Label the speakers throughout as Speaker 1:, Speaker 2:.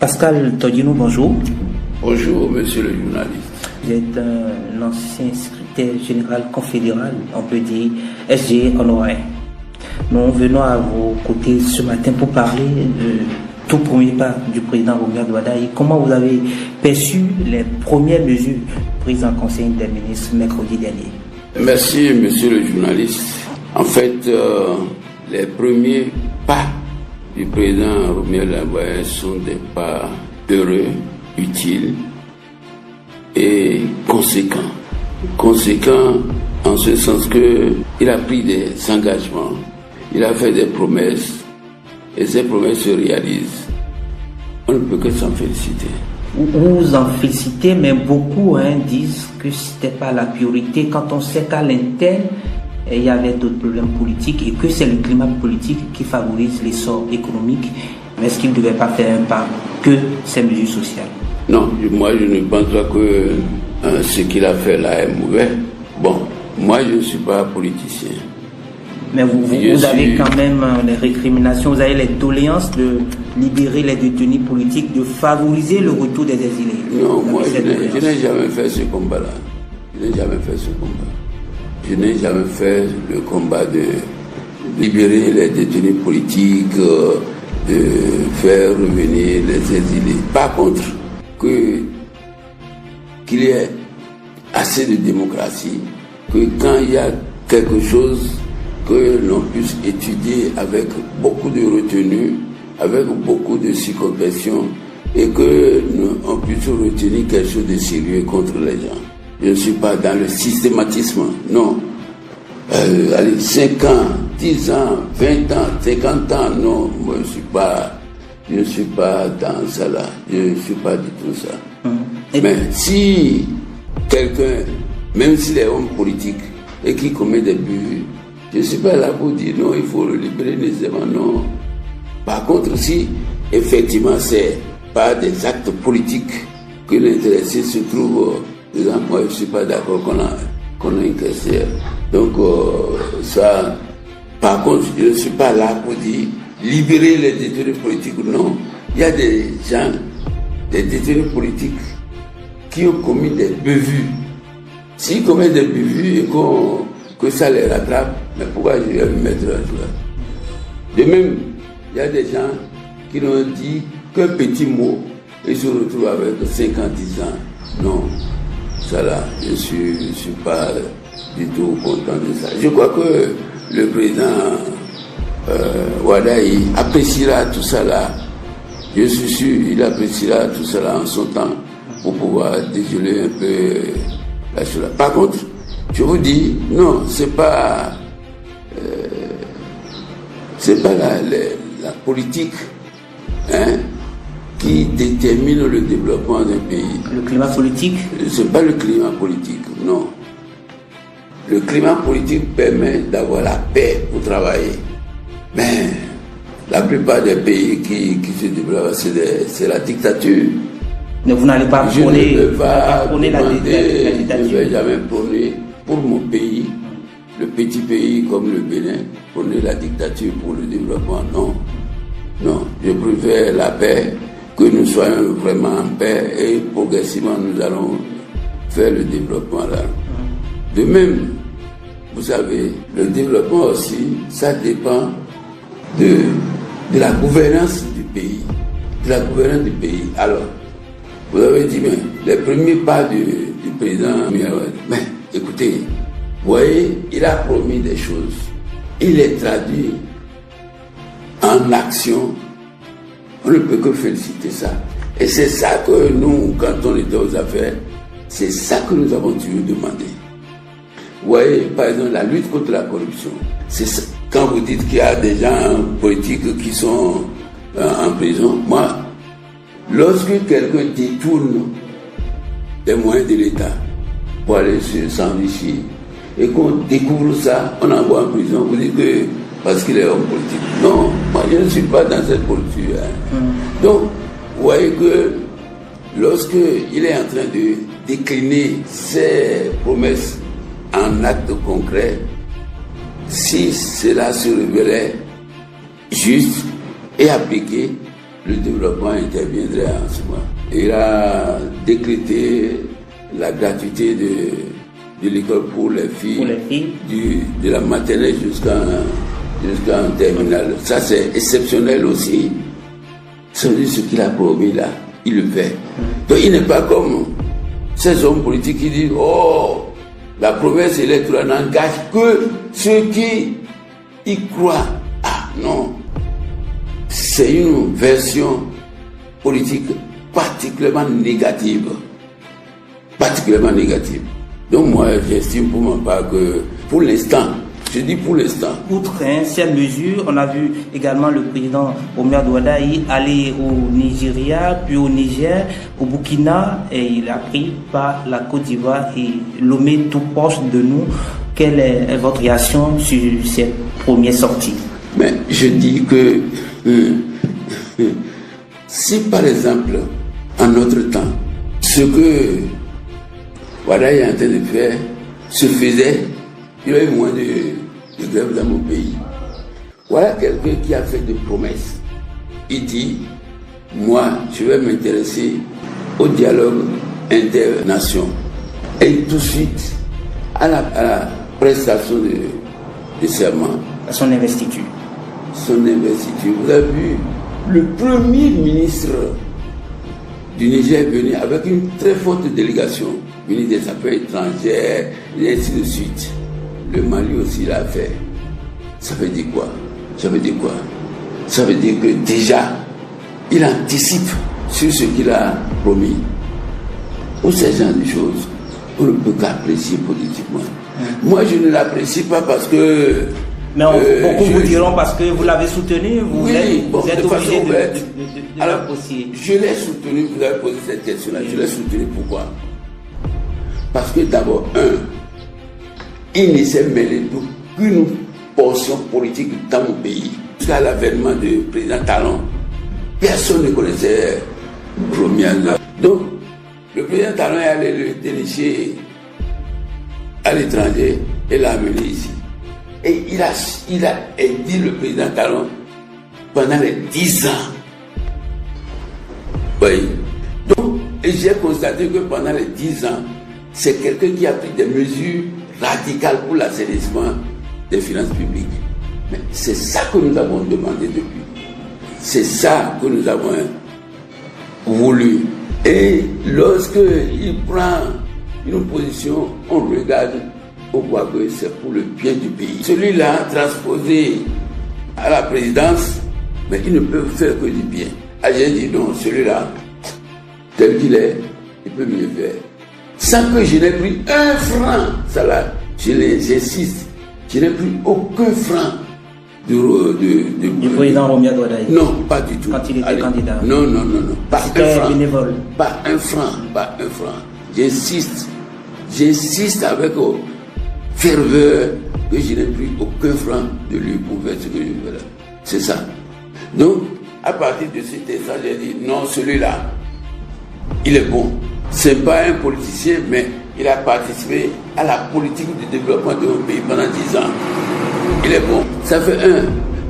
Speaker 1: Pascal Todino, bonjour.
Speaker 2: Bonjour, monsieur le journaliste.
Speaker 1: Vous êtes un ancien secrétaire général confédéral, on peut dire SG honoraire. Nous venons à vos côtés ce matin pour parler de tout premier pas du président Romuald Wadaye. Comment vous avez perçu les premières mesures prises en Conseil des ministres mercredi dernier?
Speaker 2: Merci, monsieur le journaliste. En fait, les premiers pas du président Romuald Wadaye sont des pas heureux, utiles et conséquents. Conséquents en ce sens qu'il a pris des engagements, il a fait des promesses et ces promesses se réalisent. On ne peut que s'en féliciter.
Speaker 1: Vous en félicitez, mais beaucoup disent que ce n'était pas la priorité quand on sait qu'à l'interne, il y avait d'autres problèmes politiques et que c'est le climat politique qui favorise l'essor économique. Mais est-ce qu'il ne devait pas faire un pas que ces mesures sociales?
Speaker 2: Non, moi je ne pense pas que ce qu'il a fait là est mauvais. Bon, moi je ne suis pas politicien.
Speaker 1: Mais vous avez quand même les récriminations, vous avez les doléances de libérer les détenus politiques, de favoriser le retour des exilés.
Speaker 2: Non, moi je n'ai jamais fait ce combat-là. Je n'ai jamais fait ce combat. Je n'ai jamais fait le combat de libérer les détenus politiques, de faire revenir les exilés. Par contre, qu'il y ait assez de démocratie, que quand il y a quelque chose que l'on puisse étudier avec beaucoup de retenue, avec beaucoup de circonspection, et que on puisse retenir quelque chose de sérieux contre les gens. Je ne suis pas dans le systématisme, non. Allez, 5 ans, 10 ans, 20 ans, 50 ans, non, moi je ne suis pas dans ça là, je ne suis pas du tout ça. Mais si quelqu'un, même s'il est homme politique et qui commet des buts, je ne suis pas là pour dire non, il faut le libérer nécessairement, non. Par contre, si effectivement c'est pas des actes politiques que l'intéressé se trouve, moi je ne suis pas d'accord qu'on a une caissière. Donc ça, par contre, je ne suis pas là pour dire libérer les détenus politiques. Non, il y a des gens, des détenus politiques qui ont commis des bévues. S'ils commettent des bévues et que ça les rattrape, mais pourquoi je vais me mettre à jouer? De même, il y a des gens qui n'ont dit qu'un petit mot et se retrouvent avec 5 ans, 10 ans. Non, ça là, je suis pas du tout content de ça. Je crois que le président Wadaye appréciera tout ça là. Je suis sûr qu'il appréciera tout ça là en son temps pour pouvoir dégeler un peu la chose. Par contre, je vous dis, non, c'est pas la politique qui détermine le développement d'un pays.
Speaker 1: Le climat politique?
Speaker 2: C'est pas le climat politique, non. Le climat politique permet d'avoir la paix pour travailler. Mais la plupart des pays qui se développent, c'est la dictature.
Speaker 1: Mais vous n'allez pas prôner
Speaker 2: la dictature. Je ne vais jamais prôner pour mon pays, le petit pays comme le Bénin, prôner la dictature pour le développement. Non. Non, je préfère la paix, que nous soyons vraiment en paix et progressivement nous allons faire le développement là. De même, vous savez, le développement aussi, ça dépend de la gouvernance du pays. De la gouvernance du pays. Alors, vous avez dit, mais les premiers pas du président, mais écoutez, vous voyez, il a promis des choses. Il les traduit en action. On ne peut que féliciter ça. Et c'est ça que nous, quand on était aux affaires, c'est ça que nous avons toujours demandé. Vous voyez, par exemple, la lutte contre la corruption. C'est ça. Quand vous dites qu'il y a des gens politiques qui sont en prison, moi, lorsque quelqu'un détourne des moyens de l'État pour aller s'enrichir et qu'on découvre ça, on envoie en prison, vous dites que parce qu'il est homme politique. Non, moi je ne suis pas dans cette politique. Donc, vous voyez que lorsqu'il est en train de décliner ses promesses en actes concrets, si cela se révélait juste et appliqué, le développement interviendrait en ce moment. Il a décrété la gratuité de l'école pour les filles, de la maternelle jusqu'en terminale. Ça, c'est exceptionnel aussi. Ça veut dire ce qu'il a promis là, il le fait. Donc il n'est pas comme ces hommes politiques qui disent « Oh, la promesse électorale n'engage que ceux qui y croient. » Ah non, c'est une version politique particulièrement négative. Particulièrement négative. Donc moi, j'estime pour ma part que, pour l'instant, je dis pour l'instant.
Speaker 1: Outre ces mesures, on a vu également le président Omer Douadaï aller au Nigeria, puis au Niger, au Burkina, et il a pris par la Côte d'Ivoire et Lomé tout proche de nous. Quelle est votre réaction sur ces premières sorties?
Speaker 2: Mais je dis que si par exemple, en notre temps, ce que Ouadaï est en train de faire se faisait, il y avait moins de grève dans mon pays. Voilà quelqu'un qui a fait des promesses. Il dit, moi, je vais m'intéresser au dialogue international. Et tout de suite, à la prestation de serment.
Speaker 1: À son investiture.
Speaker 2: Son investiture. Vous avez vu, le premier ministre du Niger est venu avec une très forte délégation, ministre des Affaires étrangères, et ainsi de suite. Le Mali aussi l'a fait. Ça veut dire quoi? Ça veut dire quoi? Ça veut dire que déjà, il anticipe sur ce qu'il a promis. Pour ces genre de choses, on ne peut qu'apprécier politiquement. Moi, je ne l'apprécie pas parce que...
Speaker 1: Mais beaucoup vous diront parce que vous l'avez soutenu, vous êtes obligé de l'apprécier.
Speaker 2: Je l'ai soutenu, vous avez posé cette question-là, je l'ai soutenu pourquoi? Parce que d'abord, il ne s'est mêlé d'aucune portion politique dans mon pays. Jusqu'à l'avènement du président Talon, personne ne connaissait Romiaga. Donc, le président Talon est allé le dénicher à l'étranger et l'a amené ici. Et il a aidé le président Talon pendant les 10 ans. Oui. Donc, et j'ai constaté que pendant les 10 ans, c'est quelqu'un qui a pris des mesures radicales pour l'assainissement des finances publiques. Mais c'est ça que nous avons demandé depuis. C'est ça que nous avons voulu. Et lorsqu'il prend une position, on regarde, on voit que c'est pour le bien du pays. Celui-là, transposé à la présidence, mais il ne peut faire que du bien. Ah, j'ai dit non, celui-là, tel qu'il est, il peut mieux faire. Sans que je n'ai pris un franc, ça là, j'insiste, je n'ai pris aucun franc
Speaker 1: du président Romia Douadaï.
Speaker 2: Non, pas du tout.
Speaker 1: Quand il était candidat.
Speaker 2: Non. Pas un franc.
Speaker 1: Bénévole.
Speaker 2: Pas un franc. J'insiste avec ferveur que je n'ai pris aucun franc de lui pour faire ce que je veux là. C'est ça. Donc, à partir de cet instant, j'ai dit non, celui-là, il est bon. C'est pas un politicien, mais il a participé à la politique de développement de mon pays pendant 10 ans. Il est bon. Ça fait un.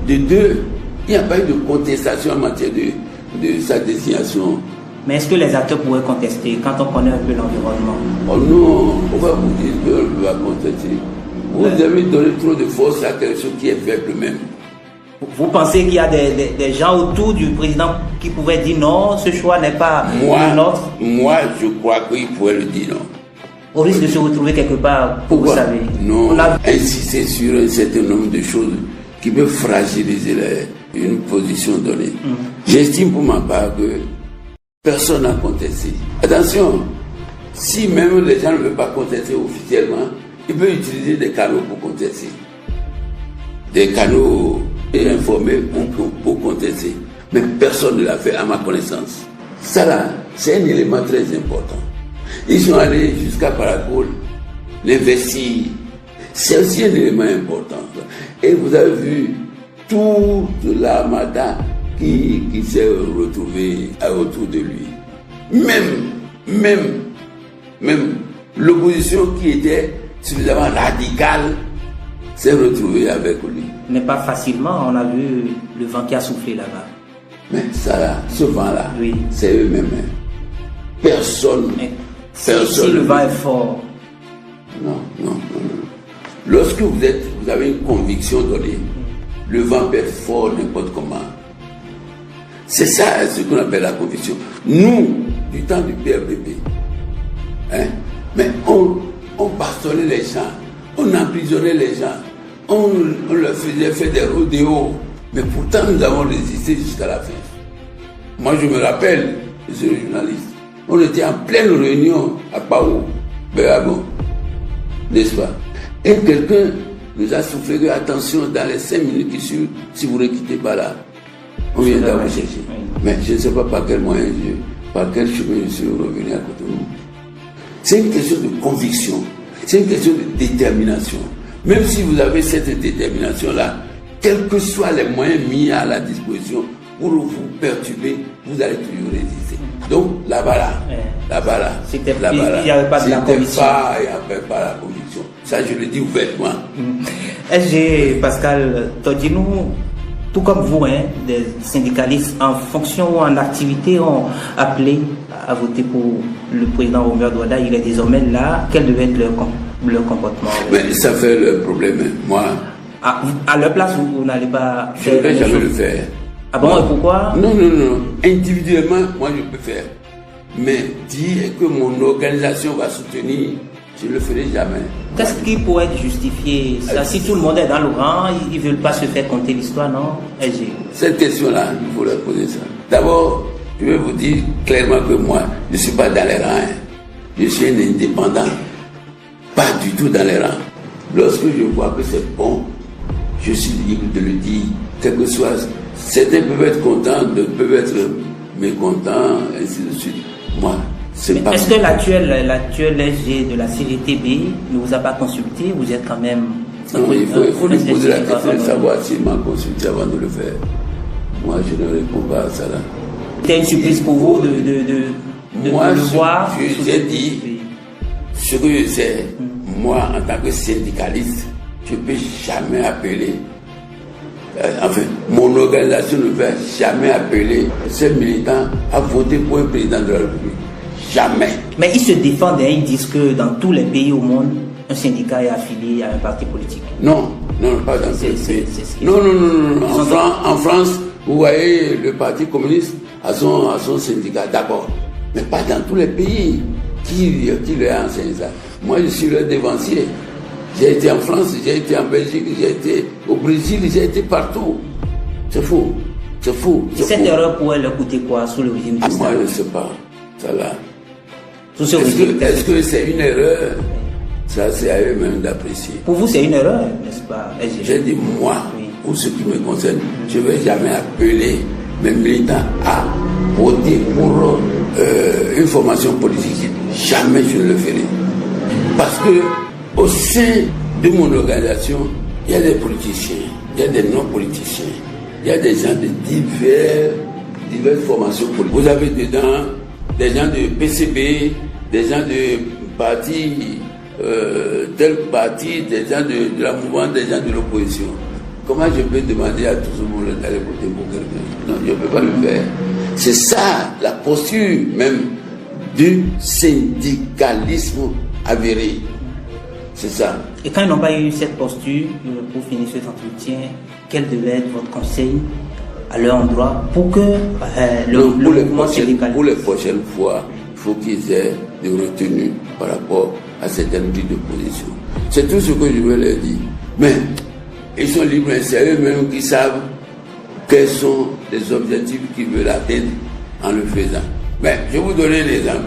Speaker 2: De deux, il n'y a pas eu de contestation en matière de sa désignation.
Speaker 1: Mais est-ce que les acteurs pourraient contester quand on connaît un peu l'environnement?
Speaker 2: Oh non, pourquoi vous dites qu'on ne peut pas contester? Vous avez donné trop de force à quelque chose qui est faible même.
Speaker 1: Vous pensez qu'il y a des gens autour du président qui pouvaient dire non, ce choix n'est pas le nôtre?
Speaker 2: Moi, je crois qu'ils pourraient le dire non.
Speaker 1: Au risque de se retrouver quelque part,
Speaker 2: pourquoi?
Speaker 1: Vous savez.
Speaker 2: Non, insister sur un certain nombre de choses qui peuvent fragiliser une position donnée. J'estime pour ma part que personne n'a contesté. Attention, si même les gens ne veulent pas contester officiellement, ils peuvent utiliser des canaux pour contester. Des canaux informés pour contester. Mais personne ne l'a fait à ma connaissance. Ça là, c'est un élément très important. Ils sont allés jusqu'à Paracol, l'investir. C'est aussi un élément important. Et vous avez vu toute l'armada qui s'est retrouvée autour de lui. Même l'opposition qui était suffisamment radicale s'est retrouvée avec lui.
Speaker 1: Mais pas facilement, on a vu le vent qui a soufflé là-bas.
Speaker 2: Mais ça là, ce vent-là,
Speaker 1: oui.
Speaker 2: C'est eux-mêmes. Personne.
Speaker 1: Si le vent est fort.
Speaker 2: Non. Lorsque vous avez une conviction donnée, le vent peut être fort n'importe comment. C'est ça ce qu'on appelle la conviction. Nous, du temps du PRPP, mais on bastonnait les gens, on emprisonnait les gens, on leur faisait faire des rodéos, mais pourtant nous avons résisté jusqu'à la fin. Moi je me rappelle, je suis journaliste, on était en pleine réunion à Pao, Béabon, n'est-ce pas? Et quelqu'un nous a soufflé que, attention, dans les 5 minutes qui suivent, si vous ne quittez pas là, on viendra vous chercher. Mais je ne sais pas par quel moyen, par quel chemin je suis revenu à côté de nous. C'est une question de conviction, c'est une question de détermination. Même si vous avez cette détermination-là, quels que soient les moyens mis à la disposition pour vous perturber, vous allez toujours résister. Donc là-bas,
Speaker 1: il n'y avait pas de la conviction.
Speaker 2: Il n'y avait pas la conviction. Ça, je le dis ouvertement.
Speaker 1: SG Pascal Todinou, tout comme vous, des syndicalistes en fonction ou en activité ont appelé à voter pour le président Romuald Douada. Il est désormais là. Quel devait être leur comportement?
Speaker 2: Mais ça fait le problème. Moi,
Speaker 1: à leur place, vous n'allez pas
Speaker 2: faire. Je ne vais jamais le faire.
Speaker 1: Ah bon, et pourquoi?
Speaker 2: Non. Individuellement, moi je peux faire. Mais dire que mon organisation va soutenir, je ne le ferai jamais.
Speaker 1: Qu'est-ce qui pourrait être justifié ça? Si tout le monde est dans le rang, ils ne veulent pas se faire compter l'histoire, non?
Speaker 2: Cette question-là, il faut leur poser ça. D'abord, je vais vous dire clairement que moi, je ne suis pas dans les rangs. Je suis un indépendant. Pas du tout dans les rangs. Lorsque je vois que c'est bon, je suis libre de le dire. Quel que soit, certains peuvent être contents, d'autres peuvent être mécontents, ainsi de suite. Moi, c'est pas.
Speaker 1: Est-ce que l'actuel SG de la CGTB ne vous a pas consulté? Vous êtes quand même.
Speaker 2: Non, il faut lui poser la question de savoir s'il m'a consulté avant de le faire. Moi, je ne réponds pas à ça là.
Speaker 1: C'était une surprise pour vous de le voir?
Speaker 2: J'ai dit ce que je sais. Moi, en tant que syndicaliste, je ne peux jamais appeler. Enfin, mon organisation ne va jamais appeler ces militants à voter pour un président de la République. Jamais.
Speaker 1: Mais ils se défendent et ils disent que dans tous les pays au monde, un syndicat est affilié à un parti politique.
Speaker 2: Non, pas dans tous les pays. Non. En France, vous voyez le Parti communiste à son syndicat, d'accord. Mais pas dans tous les pays. Qui leur a enseigné ça? Moi, je suis leur dévancier. J'ai été en France, j'ai été en Belgique, j'ai été au Brésil, j'ai été partout. C'est faux.
Speaker 1: Cette erreur pourrait leur coûter quoi sous le régime du
Speaker 2: Moi, je ne sais pas. Ça là.
Speaker 1: Est-ce
Speaker 2: que c'est une erreur? Ça, c'est à eux-mêmes d'apprécier.
Speaker 1: Pour vous, c'est une erreur, n'est-ce pas?
Speaker 2: J'ai dit, moi, pour ce qui me concerne, je ne vais jamais appeler mes militants à voter pour une formation politique. Jamais je ne le ferai. Parce que au sein de mon organisation, il y a des politiciens, il y a des non-politiciens, il y a des gens de diverses formations politiques. Vous avez dedans des gens de PCB, des gens de partis, tel parti, des gens de la mouvance, des gens de l'opposition. Comment je peux demander à tout le monde d'aller voter pour quelqu'un? Non, je ne peux pas le faire. C'est ça la posture même du syndicalisme avéré. C'est ça.
Speaker 1: Et quand ils n'ont pas eu cette posture, pour finir cet entretien, quel devait être votre conseil à leur endroit pour que le mouvement syndical...
Speaker 2: Pour les prochaines fois, il faut qu'ils aient des retenues par rapport à certaines prises de position. C'est tout ce que je veux leur dire. Mais ils sont libres et c'est eux-mêmes qui savent quels sont les objectifs qu'ils veulent atteindre en le faisant. Mais je vais vous donner un exemple.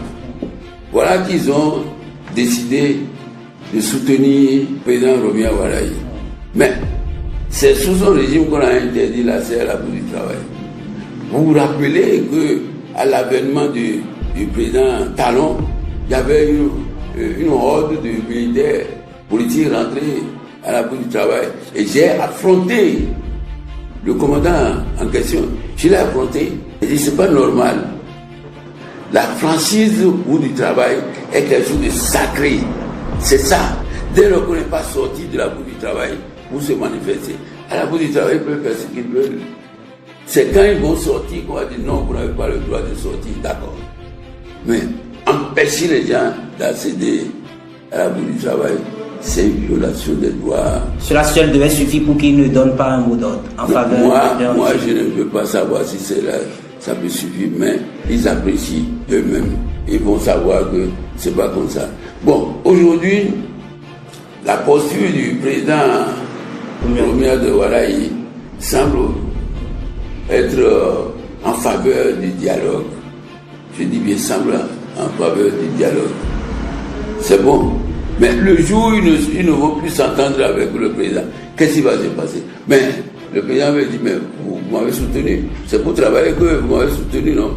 Speaker 2: Voilà qu'ils ont décidé de soutenir le président Romuald Douada. Mais c'est sous son régime qu'on a interdit l'accès à la bourse du travail. Vous vous rappelez qu'à l'avènement du président Talon, il y avait une horde de militaires politiques rentrés à la bourse du travail. Et j'ai affronté le commandant en question. Je l'ai affronté. J'ai dit, c'est pas normal. La franchise au bout du travail est quelque chose de sacré. C'est ça. Dès lors qu'on n'est pas sorti de la bourse du travail pour se manifester, à la bourse du travail, ils peuvent faire ce qu'ils veulent. C'est quand ils vont sortir qu'on va dire non, vous n'avez pas le droit de sortir, d'accord. Mais empêcher les gens d'accéder à la bourse du travail, c'est une violation des droits.
Speaker 1: Cela seul devait suffire pour qu'ils ne donnent pas un mot d'ordre en faveur de
Speaker 2: moi, je ne veux pas savoir si c'est là, ça peut suffire, mais ils apprécient eux-mêmes. Ils vont savoir que c'est pas comme ça. Bon, aujourd'hui, la posture du président Romeo de Waraï semble être en faveur du dialogue. Je dis bien semble en faveur du dialogue. C'est bon. Mais le jour où ils ne vont plus s'entendre avec le président, qu'est-ce qui va se passer? Mais le président me dit, mais vous m'avez soutenu. C'est pour travailler que vous m'avez soutenu, non?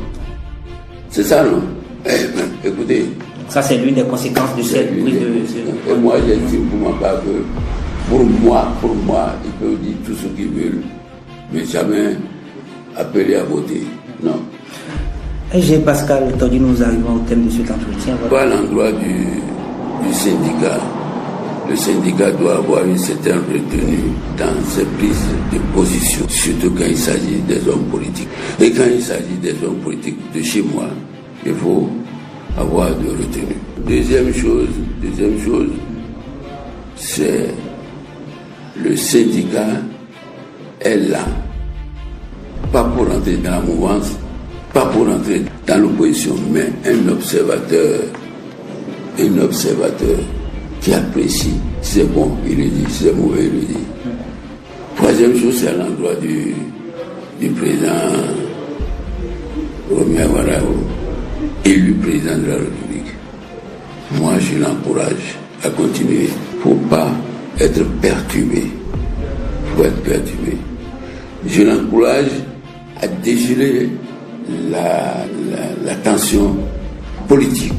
Speaker 2: C'est ça, non? Écoutez.
Speaker 1: Ça, c'est l'une des conséquences de cette prise de...
Speaker 2: Et moi, j'estime pour ma part que, pour moi, ils peuvent dire tout ce qu'ils veulent, mais jamais appeler à voter. Non.
Speaker 1: Et Pascal Todi, nous arrivons au thème de cet entretien.
Speaker 2: Voilà. À l'endroit du syndicat, le syndicat doit avoir une certaine retenue dans ses prises de position, surtout quand il s'agit des hommes politiques. Et quand il s'agit des hommes politiques de chez moi, il faut avoir de retenue. Deuxième chose, c'est le syndicat est là, pas pour entrer dans la mouvance, pas pour entrer dans l'opposition, mais un observateur qui apprécie. Si c'est bon, il le dit. Si c'est mauvais, il le dit. Troisième chose, c'est à l'endroit du président Romeo Waraï, élu président de la République. Moi, je l'encourage à continuer. Il ne faut pas être perturbé. Je l'encourage à dégeler la tension politique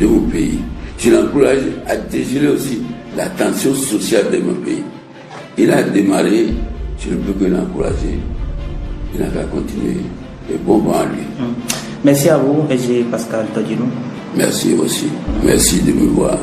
Speaker 2: de mon pays. Je l'encourage à dégeler aussi la tension sociale de mon pays. Il a démarré, je ne peux que l'encourager. Il n'a qu'à continuer. Et bon vent à lui.
Speaker 1: Merci à vous, Pascal Todinou.
Speaker 2: Merci aussi. Merci de me voir.